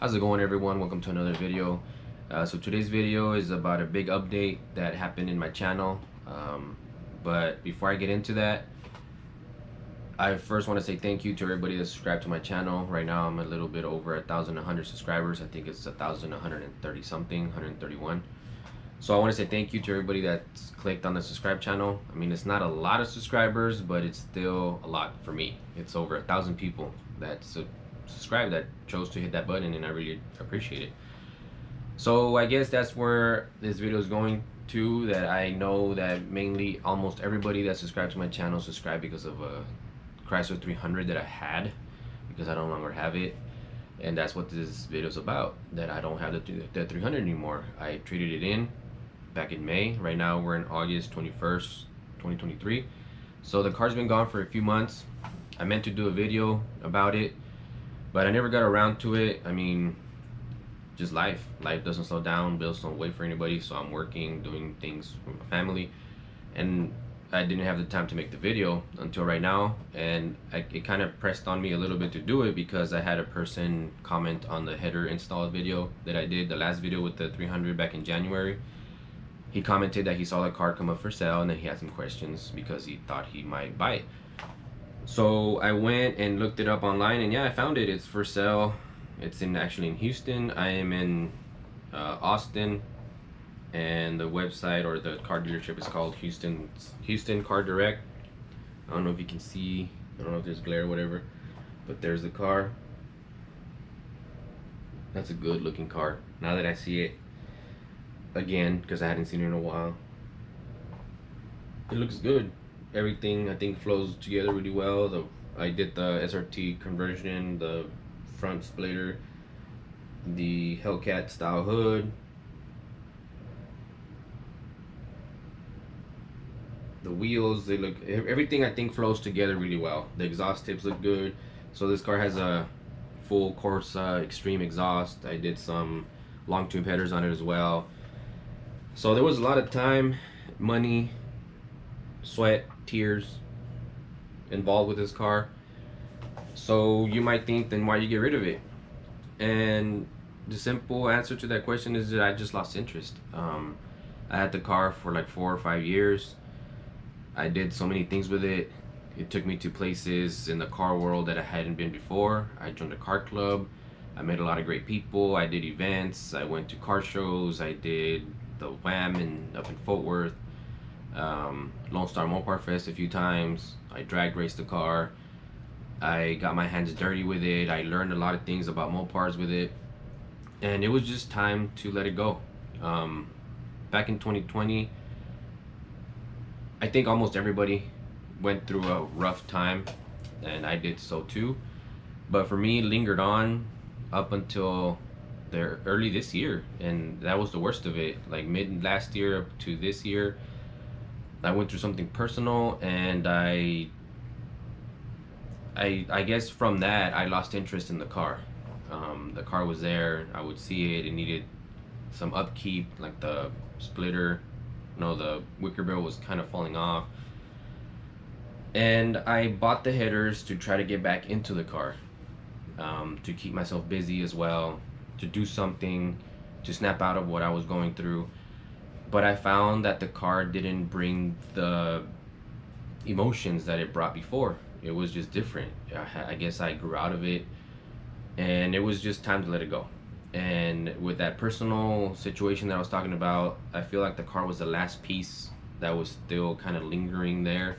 How's it going, everyone? Welcome to another video. So today's video is about a big update that happened in my channel. But before I get into that, I first want to say thank you to everybody that subscribed to my channel. Right now I'm a little bit over 1,100 subscribers. I think it's 1,130 something, 131. So I want to say thank you to everybody that's clicked on the subscribe channel. I mean, it's not a lot of subscribers, but it's still a lot for me. It's over 1,000 people that subscribe that chose to hit that button, and I really appreciate it. So I guess that's where this video is going to, that I know that mainly almost everybody that subscribed to my channel subscribed because of a Chrysler 300 that I had, because I no longer have it. And that's what this video is about, that I don't have the 300 anymore. I traded it in back in May. Right now we're in August 21st, 2023. So the car's been gone for a few months. I meant to do a video about it, but I never got around to it. I mean, just life doesn't slow down, bills don't wait for anybody, so I'm working, doing things with my family, and I didn't have the time to make the video until right now. And it kind of pressed on me a little bit to do it, because I had a person comment on the header install video that I did, the last video with the 300 back in January. He commented that he saw the car come up for sale and then he had some questions because he thought he might buy it. So I went and looked it up online, and yeah, I found it. It's for sale. It's actually in Houston. I am in Austin, and the website or the car dealership is called Houston Car Direct. I don't know if you can see, I don't know if there's glare or whatever, but there's the car. That's a good looking car now that I see it again, because I hadn't seen it in a while. It looks good. Everything I think flows together really well. I did the SRT conversion, the front splitter, the Hellcat style hood, the wheels, they look, everything I think flows together really well. The exhaust tips look good. So this car has a full Corsa extreme exhaust. I did some long tube headers on it as well. So there was a lot of time, money, sweat, tears involved with this car. So you might think, then why you get rid of it? And the simple answer to that question is that I just lost interest. I had the car for like 4 or 5 years. I did so many things with it. It took me to places in the car world that I hadn't been before. I joined a car club. I met a lot of great people. I did events. I went to car shows. I did the WAM up in Fort Worth. Lone Star Mopar Fest a few times. I drag raced the car. I got my hands dirty with it. I learned a lot of things about Mopars with it, and it was just time to let it go. Back in 2020, I think almost everybody went through a rough time, and I did so too. But for me, it lingered on up until early this year, and that was the worst of it. Like mid last year up to this year, I went through something personal, and I guess from that I lost interest in the car. The car was there, I would see it, it needed some upkeep, like the splitter, the wicker barrel was kind of falling off. And I bought the headers to try to get back into the car, to keep myself busy as well, to do something, to snap out of what I was going through. But I found that the car didn't bring the emotions that it brought before. It was just different. I guess I grew out of it, and it was just time to let it go. And with that personal situation that I was talking about, I feel like the car was the last piece that was still kind of lingering there.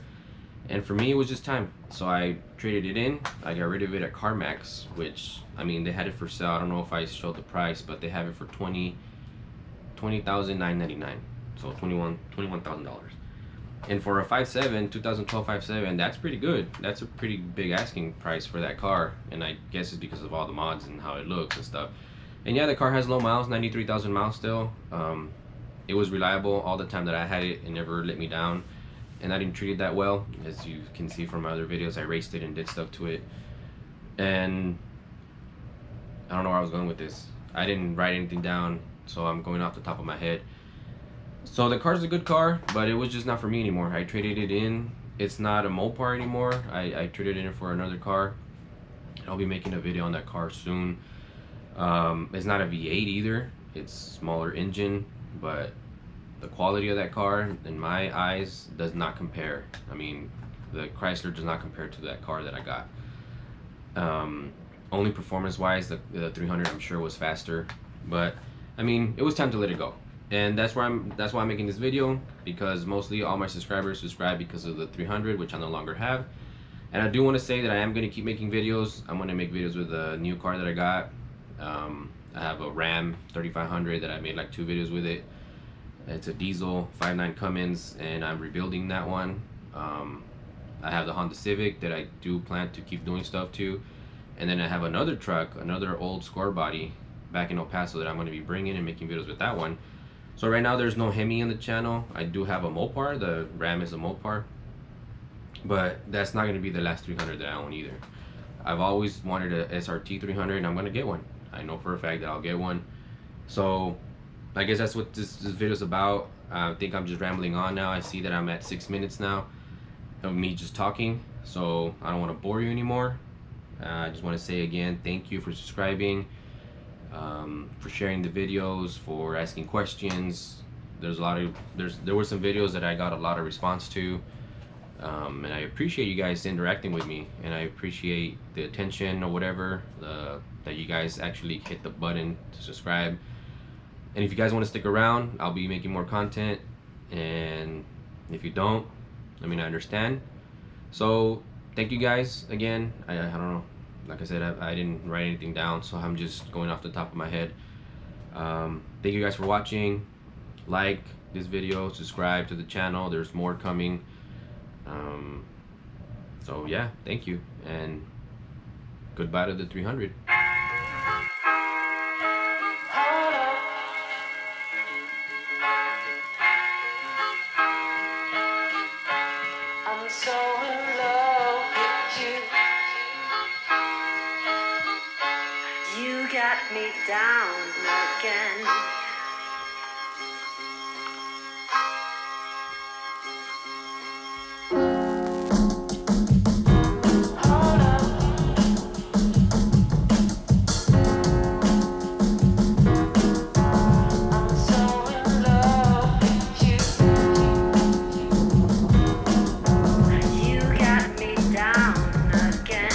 And for me, it was just time. So I traded it in. I got rid of it at CarMax, which, I mean, they had it for sale. I don't know if I showed the price, but they have it for $20,999, so $21,000. And for a 5.7, 2012 5.7, that's pretty good. That's a pretty big asking price for that car, and I guess it's because of all the mods and how it looks and stuff. And yeah, the car has low miles, 93,000 miles still. It was reliable all the time that I had it. It never let me down, and I didn't treat it that well. As you can see from my other videos, I raced it and did stuff to it. And I don't know where I was going with this. I didn't write anything down, so I'm going off the top of my head. So the car's a good car, but it was just not for me anymore. I traded it in. It's not a Mopar anymore. I traded it in for another car. I'll be making a video on that car soon. It's not a V8 either. It's smaller engine, but the quality of that car, in my eyes, does not compare. I mean, the Chrysler does not compare to that car that I got. Only performance-wise, the 300 I'm sure was faster, but I mean, it was time to let it go. And that's why I'm making this video, because mostly all my subscribers subscribe because of the 300, which I no longer have. And I do want to say that I am going to keep making videos. I'm going to make videos with a new car that I got. I have a Ram 3500 that I made like 2 videos with it. It's a diesel 5.9 Cummins, and I'm rebuilding that one. I have the Honda Civic that I do plan to keep doing stuff to. And then I have another truck, another old score body back in El Paso that I'm going to be bringing and making videos with that one. So right now there's no Hemi in the channel. I do have a Mopar. The Ram is a Mopar. But that's not going to be the last 300 that I own either. I've always wanted a SRT 300, and I'm going to get one. I know for a fact that I'll get one. So I guess that's what this video is about. I think I'm just rambling on now. I see that I'm at 6 minutes now of me just talking. So I don't want to bore you anymore. I just want to say again, thank you for subscribing, for sharing the videos, for asking questions. There were some videos that I got a lot of response to, and I appreciate you guys interacting with me, and I appreciate the attention or whatever, that you guys actually hit the button to subscribe. And if you guys want to stick around, I'll be making more content, and if you don't, I mean, I understand. So thank you guys again. I don't know, like I said, I didn't write anything down, so I'm just going off the top of my head. Thank you guys for watching. Like this video, subscribe to the channel, there's more coming. So yeah, thank you, and goodbye to the 300. I'm so in love with you. You got me down again. Hold up. I'm so in love with you. You got me down again.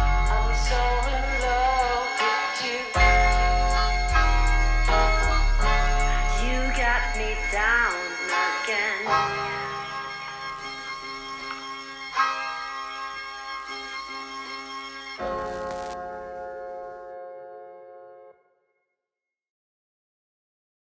I'm so in love with you. You got me down again.